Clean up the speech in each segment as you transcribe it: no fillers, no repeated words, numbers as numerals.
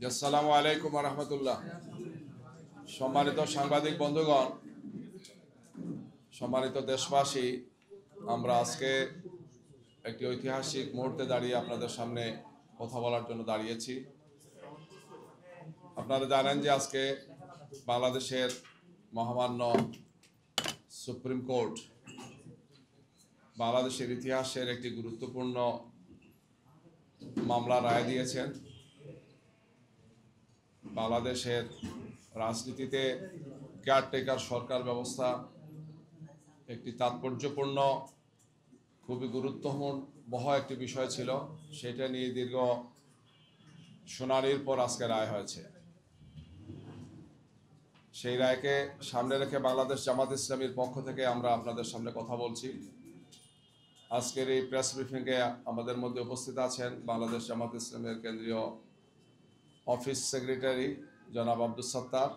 আসসালামু আলাইকুম রহমতুল্লাহ। সম্মানিত সাংবাদিক বন্ধুগণ, সম্মানিত দেশবাসী, আমরা আজকে একটি ঐতিহাসিক মুহূর্তে দাঁড়িয়ে আপনাদের সামনে কথা বলার জন্য দাঁড়িয়েছি। আপনারা জানেন যে আজকে বাংলাদেশের মহামান্য সুপ্রিম কোর্ট বাংলাদেশের ইতিহাসের একটি গুরুত্বপূর্ণ মামলা রায় দিয়েছেন। বাংলাদেশের রাজনীতিতে কেয়ারটেকার সরকার ব্যবস্থা একটি তাৎপর্যপূর্ণ, খুবই গুরুত্বপূর্ণ একটি বিষয় ছিল। সেটা নিয়ে দীর্ঘ শুনানির পর আজকে রায় হয়েছে। সেই রায়কে সামনে রেখে বাংলাদেশ জামাত ইসলামীর পক্ষ থেকে আমরা আপনাদের সামনে কথা বলছি। আজকের এই প্রেস ব্রিফিংয়ে আমাদের মধ্যে উপস্থিত আছেন বাংলাদেশ জামাত ইসলামের কেন্দ্রীয় অফিস সেক্রেটারি জনাব আব্দুস সাত্তার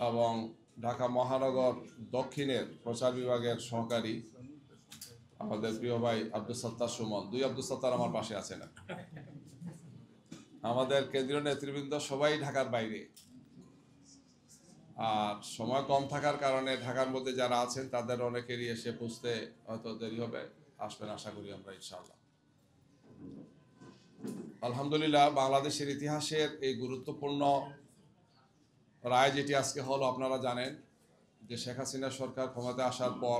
এবং ঢাকা মহানগর দক্ষিণের প্রচার বিভাগের সহকারী আমাদের প্রিয় ভাই আব্দুস সাত্তার সুমন। দুই আব্দুস সাত্তার আমার পাশে আছেন। আমাদের কেন্দ্রীয় নেতৃবৃন্দ সবাই ঢাকার বাইরে, আর সময় কম থাকার কারণে ঢাকার মধ্যে যারা আছেন তাদের অনেকেরই এসে পৌঁছতে হয়তো দেরি হবে। আসবেন আশা করি আমরা ইনশাআল্লাহ। আলহামদুলিল্লাহ, বাংলাদেশের ইতিহাসের এই গুরুত্বপূর্ণ রায় যেটি আজকে হলো, আপনারা জানেন যে শেখ হাসিনা সরকার ক্ষমতায় আসার পর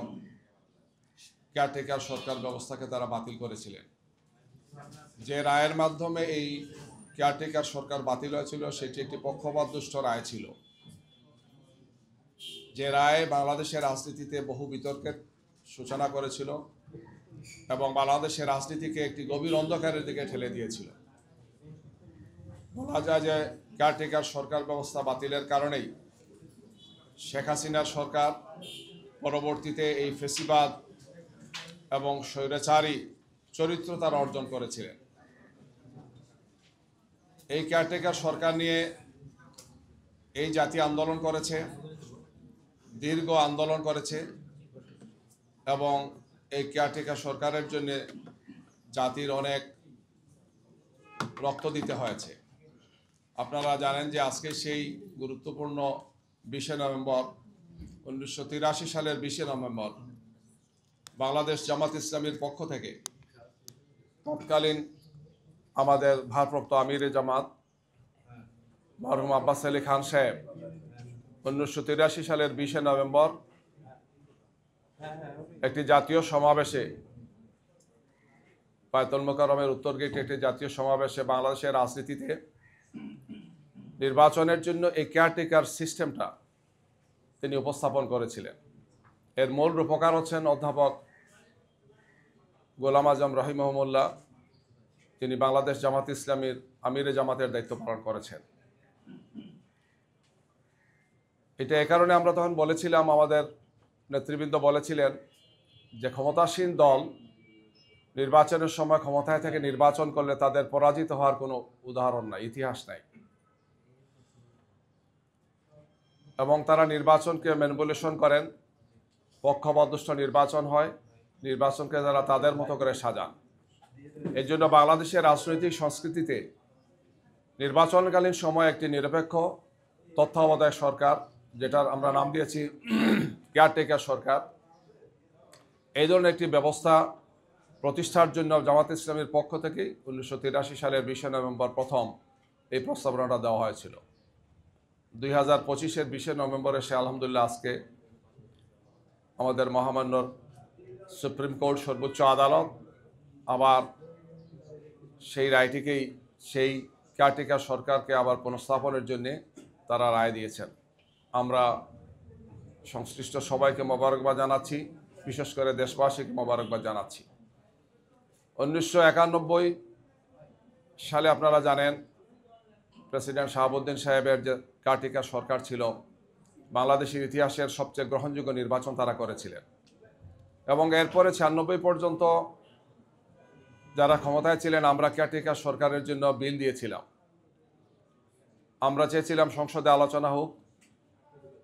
কেয়ারটেকার সরকার ব্যবস্থাকে তারা বাতিল করেছিলেন। যে রায়ের মাধ্যমে এই কেয়ারটেকার সরকার বাতিল হয়েছিল সেটি একটি পক্ষপাতদুষ্ট রায় ছিল। যে রায় বাংলাদেশের রাজনীতিতে বহু বিতর্কের সূচনা করেছিল এবং বাংলাদেশের রাজনীতিকে একটি গভীর অন্ধকারের দিকে ঠেলে দিয়েছিল। বলা যায় যে কেয়ারটেকার সরকার ব্যবস্থা বাতিলের কারণেই শেখ হাসিনার সরকার পরবর্তীতে এই ফেসিবাদ এবং স্বৈরাচারী চরিত্র তারা অর্জন করেছিলেন। এই কেয়ারটেকার সরকার নিয়ে এই জাতি আন্দোলন করেছে, দীর্ঘ আন্দোলন করেছে এবং এই কেয়ারটেকার সরকারের জন্য জাতির অনেক রক্ত দিতে হয়েছে। আপনারা জানেন যে আজকে সেই গুরুত্বপূর্ণ 20 নভেম্বর 1983 সালের 20 নভেম্বর বাংলাদেশ জামাত ইসলামীর পক্ষ থেকে তৎকালীন আমাদের ভারপ্রাপ্ত আমিরে জামাত মরহুম আব্বাস আলী খান সাহেব 1983 সালের 20 নভেম্বর একটি জাতীয় সমাবেশে, বায়তুল মোকাররমের উত্তর গেটে একটি জাতীয় সমাবেশে বাংলাদেশের রাজনীতিতে নির্বাচনের জন্য এই কেয়ারটেকার সিস্টেমটা তিনি উপস্থাপন করেছিলেন। এর মূল রূপকার হচ্ছেন অধ্যাপক গোলাম আজম রহিমহুল্লাহ। তিনি বাংলাদেশ জামাত ইসলামীর আমিরে জামাতের দায়িত্ব পালন করেছেন। এটা এ কারণে আমরা তখন বলেছিলাম, আমাদের নেতৃবৃন্দ বলেছিলেন যে ক্ষমতাসীন দল নির্বাচনের সময় ক্ষমতায় থেকে নির্বাচন করলে তাদের পরাজিত হওয়ার কোনো উদাহরণ নাই, ইতিহাস নাই, এবং তারা নির্বাচনকে ম্যানিপুলেশন করেন, পক্ষপাতদুষ্ট নির্বাচন হয়, নির্বাচনকে তারা তাদের মতো করে সাজান। এই জন্য বাংলাদেশের রাজনৈতিক সংস্কৃতিতে নির্বাচনকালীন সময় একটি নিরপেক্ষ তত্ত্বাবধায়ক সরকার, যেটার আমরা নাম দিয়েছি কেয়ারটেকার সরকার, এই ধরনের একটি ব্যবস্থা প্রতিষ্ঠার জন্য জামাত ইসলামের পক্ষ থেকে 1983 সালের 20 নভেম্বর প্রথম এই প্রস্তাবনাটা দেওয়া হয়েছিল। 2025-এর 20 নভেম্বরে সে আলহামদুলিল্লাহ আজকে আমাদের মহামান্য সুপ্রিম কোর্ট, সর্বোচ্চ আদালত আবার সেই রায়টিকেই, সেই কেয়ারটেকার সরকারকে আবার পুনঃস্থাপনের জন্যে তারা রায় দিয়েছেন। আমরা সংশ্লিষ্ট সবাইকে মোবারকবাদ জানাচ্ছি, বিশেষ করে দেশবাসীকে মোবারকবাদ জানাচ্ছি। 1991 সালে আপনারা জানেন প্রেসিডেন্ট শাহাবুদ্দিন সাহেবের যে কেয়ারটেকার সরকার ছিল, বাংলাদেশের ইতিহাসের সবচেয়ে গ্রহণযোগ্য নির্বাচন তারা করেছিলেন এবং এরপরে 96 পর্যন্ত যারা ক্ষমতায় ছিলেন আমরা কেয়ারটেকার সরকারের জন্য বিল দিয়েছিলাম। আমরা চেয়েছিলাম সংসদে আলোচনা হোক।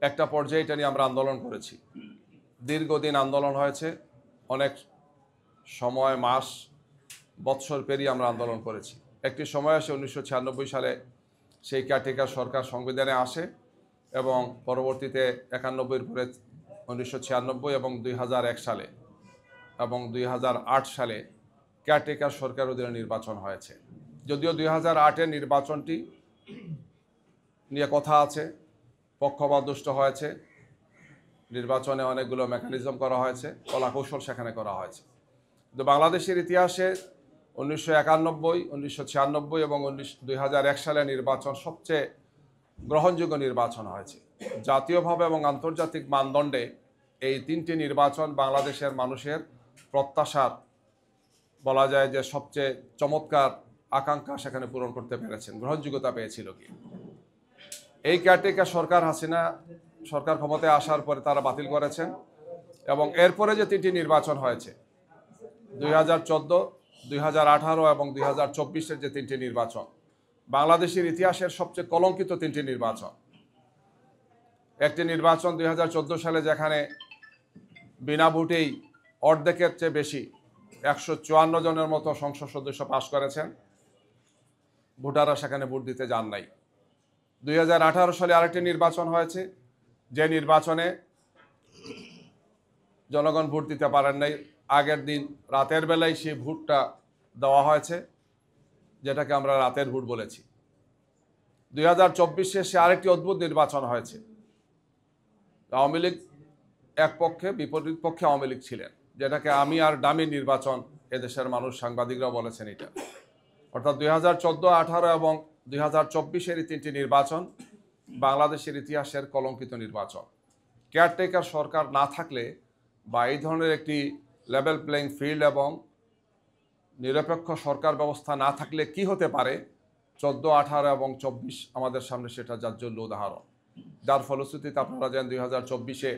একটা পর্যায়ে এটা নিয়ে আমরা আন্দোলন করেছি, দীর্ঘদিন আন্দোলন হয়েছে, অনেক সময় মাস বৎসর পেরিয়ে আমরা আন্দোলন করেছি। একটি সময় আসে 1996 সালে সেই কেয়ারটেকার সরকার সংবিধানে আসে এবং পরবর্তীতে 91-এর পরে 1996 এবং 2001 সালে এবং 2008 সালে কেয়ারটেকার সরকার অধীনে নির্বাচন হয়েছে। যদিও 2008-এর নির্বাচনটি নিয়ে কথা আছে, পক্ষপাতদুষ্ট হয়েছে, নির্বাচনে অনেকগুলো মেকানিজম করা হয়েছে, কলাকৌশল সেখানে করা হয়েছে। কিন্তু বাংলাদেশের ইতিহাসে 1991, 1996 এবং 2001 সালের নির্বাচন সবচেয়ে গ্রহণযোগ্য নির্বাচন হয়েছে। জাতীয়ভাবে এবং আন্তর্জাতিক মানদণ্ডে এই তিনটি নির্বাচন বাংলাদেশের মানুষের প্রত্যাশার বলা যায় যে সবচেয়ে চমৎকার আকাঙ্ক্ষা সেখানে পূরণ করতে পেরেছেন, গ্রহণযোগ্যতা পেয়েছিল কি। এই কেয়ারটেকার সরকার হাসিনা সরকার ক্ষমতায় আসার পরে তারা বাতিল করেছেন এবং এরপরে যে তিনটি নির্বাচন হয়েছে 2014, 2018 এবং 2024-এর যে তিনটি নির্বাচন বাংলাদেশের ইতিহাসের সবচেয়ে কলঙ্কিত তিনটি নির্বাচন। একটি নির্বাচন 2014 সালে যেখানে বিনা ভোটেই অর্ধেকের চেয়ে বেশি 154 জনের মতো সংসদ সদস্য পাশ করেছেন, ভোটাররা সেখানে ভোট দিতে যান নাই। 2018 সালে আরেকটি নির্বাচন হয়েছে, যে নির্বাচনে জনগণ ভোট দিতে পারেন নাই, আগের দিন রাতের বেলায় সেই ভোটটা দেওয়া হয়েছে, যেটাকে আমরা রাতের ভোট বলেছি। 2024-এ সে আরেকটি অদ্ভুত নির্বাচন হয়েছে, আওয়ামী লীগ এক পক্ষে, বিপরীত পক্ষে আওয়ামী লীগ ছিলেন, যেটাকে আমি আর ডামি নির্বাচন এদেশের মানুষ, সাংবাদিকরা বলেছেন এটা। অর্থাৎ 2014, 18 এবং 2024-এর এই তিনটি নির্বাচন বাংলাদেশের ইতিহাসের কলঙ্কিত নির্বাচন। কেয়ারটেকার সরকার না থাকলে বা এই ধরনের একটি লেভেল প্লেইং ফিল্ড এবং নিরপেক্ষ সরকার ব্যবস্থা না থাকলে কি হতে পারে, 14, 18 এবং 24 আমাদের সামনে সেটা জাজ্বল্য উদাহরণ। যার ফলশ্রুতিতে আপনারা জানেন 2024-এ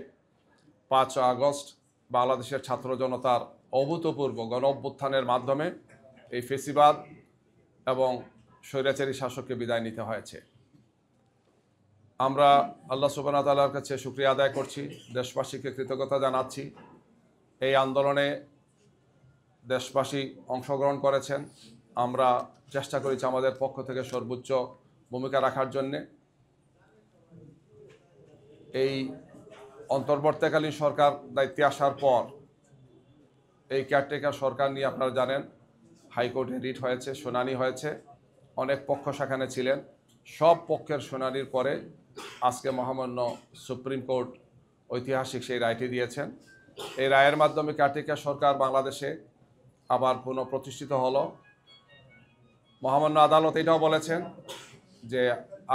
5 আগস্ট বাংলাদেশের ছাত্র জনতার অভূতপূর্ব গণ অভ্যুত্থানের মাধ্যমে এই ফেসিবাদ এবং স্বৈরাচারী শাসককে বিদায় নিতে হয়েছে। আমরা আল্লাহ সুবহানাহু ওয়া তাআলার কাছে শুকরিয়া আদায় করছি, দেশবাসীকে কৃতজ্ঞতা জানাচ্ছি। এই আন্দোলনে দেশবাসী অংশগ্রহণ করেছেন, আমরা চেষ্টা করেছি আমাদের পক্ষ থেকে সর্বোচ্চ ভূমিকা রাখার জন্যে। এই অন্তর্বর্তীকালীন সরকার দায়িত্বে আসার পর এই কেয়ারটেকার সরকার নিয়ে আপনারা জানেন হাইকোর্টে রিট হয়েছে, শুনানি হয়েছে, অনেক পক্ষ সেখানে ছিলেন। সব পক্ষের শুনানির পরে আজকে মহামান্য সুপ্রিম কোর্ট ঐতিহাসিক সেই রায়টি দিয়েছেন। এই রায়ের মাধ্যমে কেয়ারটেকার সরকার বাংলাদেশে আবার পুনঃপ্রতিষ্ঠিত হলো। মহামান্য আদালত এটাও বলেছেন যে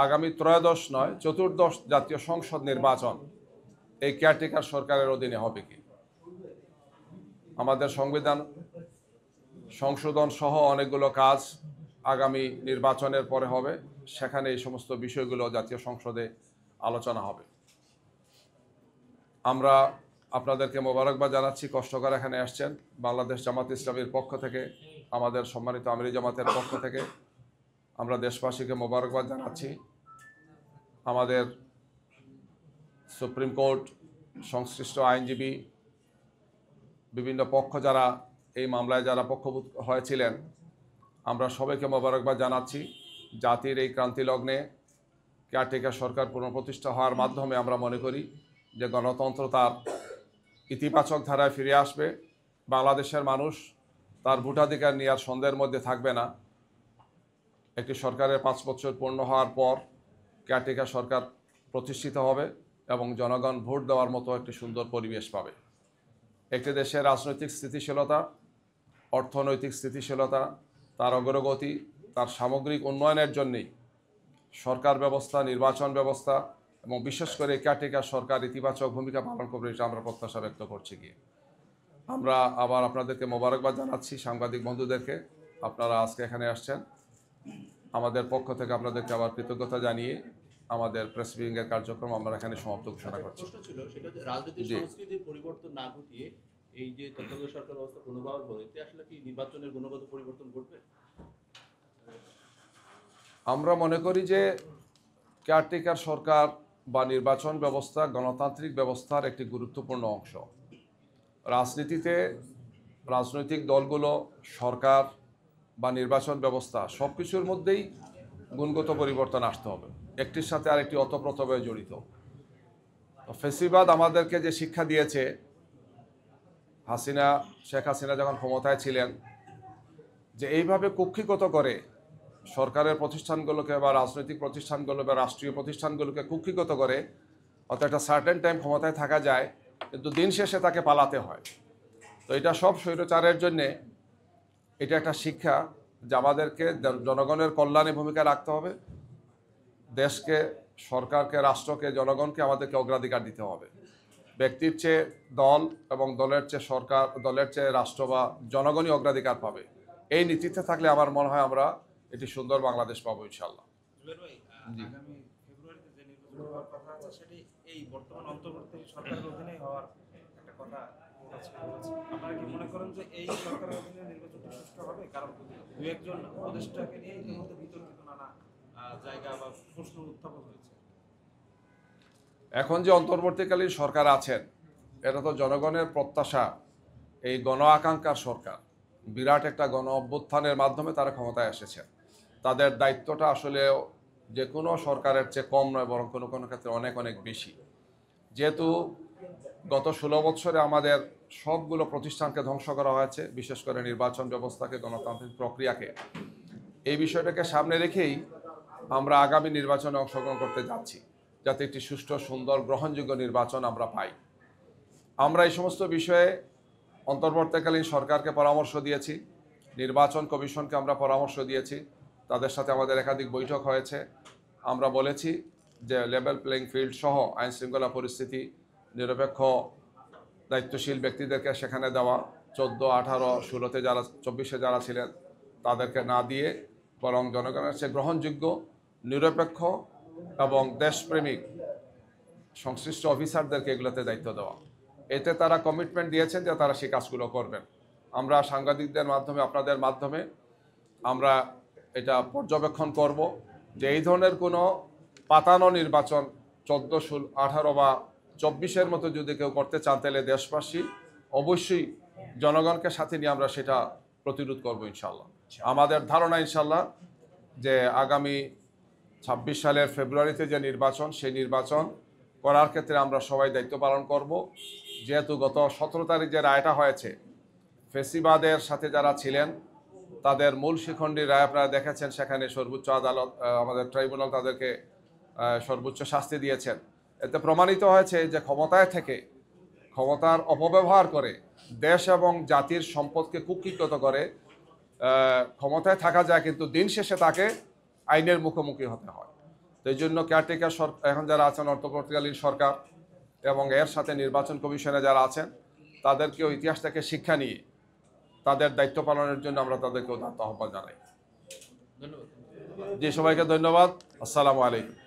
আগামী ত্রয়োদশ নয়, চতুর্দশ জাতীয় সংসদ নির্বাচন এই কেয়ারটেকার সরকারের অধীনে হবে কি। আমাদের সংবিধান সংশোধন সহ অনেকগুলো কাজ আগামী নির্বাচনের পরে হবে, সেখানে এই সমস্ত বিষয়গুলো জাতীয় সংসদে আলোচনা হবে। আমরা আপনাদেরকে মোবারকবাদ জানাচ্ছি, কষ্ট করে এখানে আসছেন। বাংলাদেশ জামাত ইসলামীর পক্ষ থেকে, আমাদের সম্মানিত আমিরি জামাতের পক্ষ থেকে আমরা দেশবাসীকে মোবারকবাদ জানাচ্ছি। আমাদের সুপ্রিম কোর্ট, সংশ্লিষ্ট আইনজীবী, বিভিন্ন পক্ষ যারা এই মামলায় যারা পক্ষভূত হয়েছিলেন, আমরা সবাইকে মোবারকবাদ জানাচ্ছি। জাতির এই ক্রান্তি লগ্নে কেয়ারটেকার সরকার পুনঃপ্রতিষ্ঠা হওয়ার মাধ্যমে আমরা মনে করি যে গণতন্ত্র তার ইতিবাচক ধারায় ফিরে আসবে। বাংলাদেশের মানুষ তার ভোটাধিকার নিয়ে আর সন্দেহের মধ্যে থাকবে না। একটি সরকারের 5 বছর পূর্ণ হওয়ার পর কেয়ারটেকার সরকার প্রতিষ্ঠিত হবে এবং জনগণ ভোট দেওয়ার মতো একটি সুন্দর পরিবেশ পাবে। একটি দেশের রাজনৈতিক স্থিতিশীলতা, অর্থনৈতিক স্থিতিশীলতা, তার অগ্রগতি, তার সামগ্রিক উন্নয়নের জন্যেই সরকার ব্যবস্থা, নির্বাচন ব্যবস্থা এবং বিশেষ করে কেয়ারটেকার সরকার ইতিবাচক ভূমিকা পালন করবে, এটা আমরা প্রত্যাশা ব্যক্ত করছি। গিয়ে আমরা আবার আপনাদেরকে মোবারকবাদ জানাচ্ছি, সাংবাদিক বন্ধুদেরকে, আপনারা আজকে এখানে আসছেন। আমাদের পক্ষ থেকে আপনাদেরকে আবার কৃতজ্ঞতা জানিয়ে আমাদের প্রেস ব্রিফিংয়ের কার্যক্রম আমরা এখানে সমাপ্ত ঘোষণা করছি। রাজনৈতিক সংস্কৃতির পরিবর্তন না ঘটিয়ে এই যে তত্ত্বাবধায়ক সরকার ব্যবস্থা পুনর্বহাল হবে, এতে আসলে কি নির্বাচনের গুণগত পরিবর্তন ঘটবে? আমরা মনে করি যে কেয়ারটেকার সরকার বা নির্বাচন ব্যবস্থা গণতান্ত্রিক ব্যবস্থার একটি গুরুত্বপূর্ণ অংশ। রাজনীতিতে রাজনৈতিক দলগুলো, সরকার বা নির্বাচন ব্যবস্থা সব কিছুর মধ্যেই গুণগত পরিবর্তন আসতে হবে, একটির সাথে আরেকটি ওতপ্রোতভাবে জড়িত। ফেসিবাদ আমাদেরকে যে শিক্ষা দিয়েছে, শেখ হাসিনা যখন ক্ষমতায় ছিলেন, যে এইভাবে কুক্ষিগত করে সরকারের প্রতিষ্ঠানগুলোকে বা রাজনৈতিক প্রতিষ্ঠানগুলো বা রাষ্ট্রীয় প্রতিষ্ঠানগুলোকে কুক্ষিগত করে অর্থাৎ একটা সার্টেন টাইম ক্ষমতায় থাকা যায়, কিন্তু দিন শেষে তাকে পালাতে হয়। তো এটা সব স্বৈরাচারের জন্যে এটা একটা শিক্ষা যে আমাদেরকে জনগণের কল্যাণে ভূমিকা রাখতে হবে, দেশকে, সরকারকে, রাষ্ট্রকে, জনগণকে আমাদেরকে অগ্রাধিকার দিতে হবে। ব্যক্তির চেয়ে দল এবং দলের চেয়ে সরকার, দলের চেয়ে রাষ্ট্র বা জনগণই অগ্রাধিকার পাবে। এই নীতিতে থাকলে আমার মনে হয় আমরা একটি সুন্দর বাংলাদেশ পাবো ইনশাল্লাহ। জুবের ভাই, আগামী ফেব্রুয়ারিতে যে নির্বাচন হওয়ার কথা আছে সেটি এই বর্তমান অন্তর্বর্তী সরকারের অধীনেই হওয়ার একটা কথা বলেছে। আপনারা কি মনে করেন যে এই সরকারের অধীনে নির্বাচনটি সুষ্ঠু হবে? কারণ দু একজন উপদেষ্টাকে নিয়ে ইতিমধ্যে বিতর্কিত নানা জায়গা বা প্রশ্ন উত্থাপন হয়েছে। এখন যে অন্তর্বর্তীকালীন সরকার আছেন, এটা তো জনগণের প্রত্যাশা, এই গণ আকাঙ্ক্ষার সরকার। বিরাট একটা গণ অভ্যুত্থানের মাধ্যমে তারা ক্ষমতায় এসেছেন। তাদের দায়িত্বটা আসলে যে কোনো সরকারের চেয়ে কম নয়, বরং কোনো কোনো ক্ষেত্রে অনেক অনেক বেশি। যেহেতু গত 16 বছরে আমাদের সবগুলো প্রতিষ্ঠানকে ধ্বংস করা হয়েছে, বিশেষ করে নির্বাচন ব্যবস্থাকে, গণতান্ত্রিক প্রক্রিয়াকে, এই বিষয়টাকে সামনে রেখেই আমরা আগামী নির্বাচনে অংশগ্রহণ করতে যাচ্ছি, যাতে একটি সুষ্ঠু, সুন্দর, গ্রহণযোগ্য নির্বাচন আমরা পাই। আমরা এই সমস্ত বিষয়ে অন্তর্বর্তীকালীন সরকারকে পরামর্শ দিয়েছি, নির্বাচন কমিশনকে আমরা পরামর্শ দিয়েছি, তাদের সাথে আমাদের একাধিক বৈঠক হয়েছে। আমরা বলেছি যে লেভেল প্লেইং ফিল্ড সহ আইন শৃঙ্খলা পরিস্থিতি, নিরপেক্ষ দায়িত্বশীল ব্যক্তিদেরকে সেখানে দেওয়া, 14, 18, 16-তে যারা, 24-এ যারা ছিলেন তাদেরকে না দিয়ে বরং জনগণের চেয়ে গ্রহণযোগ্য, নিরপেক্ষ এবং দেশপ্রেমিক সংশ্লিষ্ট অফিসারদেরকে এগুলোতে দায়িত্ব দেওয়া। এতে তারা কমিটমেন্ট দিয়েছেন যে তারা সেই কাজগুলো করবেন। আমরা সাংবাদিকদের মাধ্যমে, আপনাদের মাধ্যমে আমরা এটা পর্যবেক্ষণ করব যে এই ধরনের কোনো পাতানো নির্বাচন 14, 16, 18 বা 24-এর মতো যদি কেউ করতে চান, তাহলে দেশবাসী অবশ্যই জনগণকে সাথে নিয়ে আমরা সেটা প্রতিরোধ করব ইনশাল্লাহ। আমাদের ধারণা ইনশাল্লাহ যে আগামী 26 সালের ফেব্রুয়ারিতে যে নির্বাচন, সেই নির্বাচন করার ক্ষেত্রে আমরা সবাই দায়িত্ব পালন করব। যেহেতু গত 17 তারিখ যে রায়টা হয়েছে, ফেসিবাদের সাথে যারা ছিলেন তাদের মূল শিখণ্ডীর রায় আপনারা দেখেছেন, সেখানে সর্বোচ্চ আদালত, আমাদের ট্রাইব্যুনাল তাদেরকে সর্বোচ্চ শাস্তি দিয়েছেন। এতে প্রমাণিত হয়েছে যে ক্ষমতায় থেকে, ক্ষমতার অপব্যবহার করে, দেশ এবং জাতির সম্পদকে কুক্ষিগত করে ক্ষমতায় থাকা যায়, কিন্তু দিন শেষে তাকে আইনের মুখোমুখি হতে হয়। তো এই জন্য কেয়ারটেকার এখন যারা আছেন, অন্তর্বর্তীকালীন সরকার এবং এর সাথে নির্বাচন কমিশনে যারা আছেন, তাদেরকেও ইতিহাস থেকে শিক্ষা নিয়ে তাদের দায়িত্ব পালনের জন্য আমরা তাদেরকেও আহ্বান জানাই। ধন্যবাদ। জি, সবাইকে ধন্যবাদ। আসসালামু আলাইকুম।